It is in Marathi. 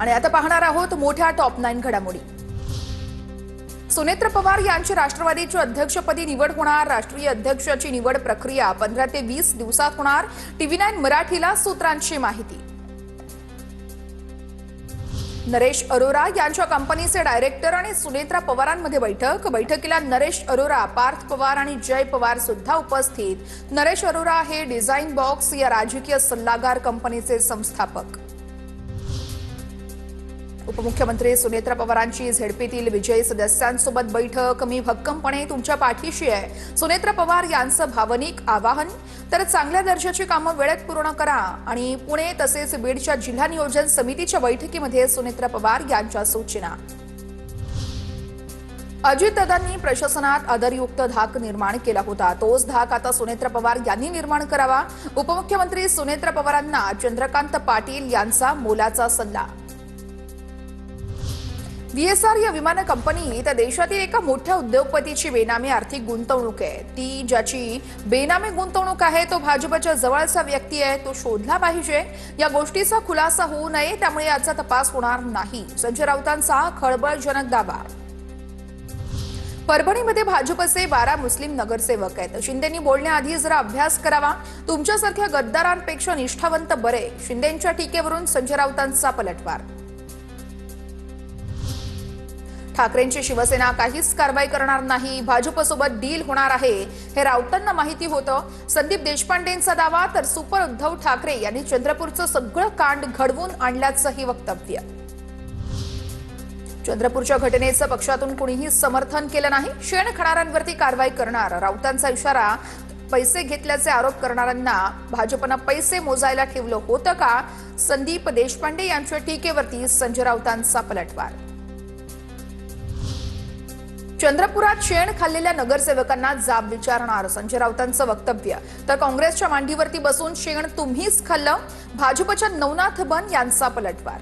आणि आता पाहणार आहोत मोठ्या टॉप 9 घडामोडी। सुनेत्र पवार यांची राष्ट्रवादीच्या अध्यक्षपदी निवड होणार। राष्ट्रीय अध्यक्षाची निवड प्रक्रिया 15 ते 20 दिवसात होणार। TV9 मराठीला सूत्रांची माहिती। नरेश अरोरा यांच्या कंपनीचे डायरेक्टर आणि सुनेत्रा पवारांमध्ये बैठकीला नरेश अरोरा, पार्थ पवार आणि जय पवार सुद्धा उपस्थित। नरेश अरोरा हे डिझाइन बॉक्स या राजकीय सल्लागार कंपनीचे संस्थापक। उपमुख्यमंत्री सुनेत्रा पवारांची झेडपीतील विजयी सदस्यांसोबत बैठक। मी भक्कमपणे तुमच्या पाठीशी आहे, सुनेत्रा पवार यांचं भावनिक आवाहन। तर चांगल्या दर्जाची कामं वेळेत पूर्ण करा आणि पुणे तसेच बीडच्या जिल्हा नियोजन समितीच्या बैठकीमध्ये सुनेत्रा पवार यांच्या सूचना। अजितदादांनी प्रशासनात आदरयुक्त धाक निर्माण केला होता, तोच धाक आता सुनेत्रा पवार यांनी निर्माण करावा। उपमुख्यमंत्री सुनेत्रा पवारांना चंद्रकांत पाटील यांचा मोलाचा सल्ला। VSR या विमान कंपनी तर देशातील एका मोठ्या उद्योगपतीची बेनामी आर्थिक गुंतवणूक आहे। ती ज्याची बेनामी गुंतवणूक आहे तो भाजपच्या जवळचा व्यक्ती आहे, तो शोधला पाहिजे। या गोष्टीचा खुलासा होऊ नये, त्यामुळे याचा तपास होणार नाही, संजय राऊतांचा खळबळजनक दावा। परभणीमध्ये भाजपचे 12 मुस्लिम नगरसेवक आहेत। शिंदेंनी बोलण्याआधी जरा अभ्यास करावा, तुमच्यासारख्या गद्दारांपेक्षा निष्ठावंत बरे। शिंदेंच्या टीकेवरून संजय राऊतांचा पलटवार। ठाकरेंची शिवसेना काहीच कारवाई करणार नाही, भाजपसोबत डील होणार आहे हे राऊतांना माहिती होतं। संदीप देशपांडेंचा दावा। तर सुपर उद्धव ठाकरे यांनी चंद्रपूरचं सगळं कांड घडवून आणल्याचंही वक्तव्य। चंद्रपूरच्या घटनेचं पक्षातून कुणीही समर्थन केलं नाही, शेण खाणाऱ्यांवरती कारवाई करणार, राऊतांचा इशारा। पैसे घेतल्याचे आरोप करणाऱ्यांना भाजपनं पैसे मोजायला ठेवलं होतं का? संदीप देशपांडे यांच्या टीकेवरती संजय राऊतांचा पलटवार। चंद्रपुरात शेण खाल्लेल्या नगरसेवकांना जाब विचारणार, संजय राऊतांचं वक्तव्य। तर काँग्रेसच्या मांडीवरती बसून शेण तुम्हीच खाल्लं, भाजपच्या नवनाथ बन यांचा पलटवार।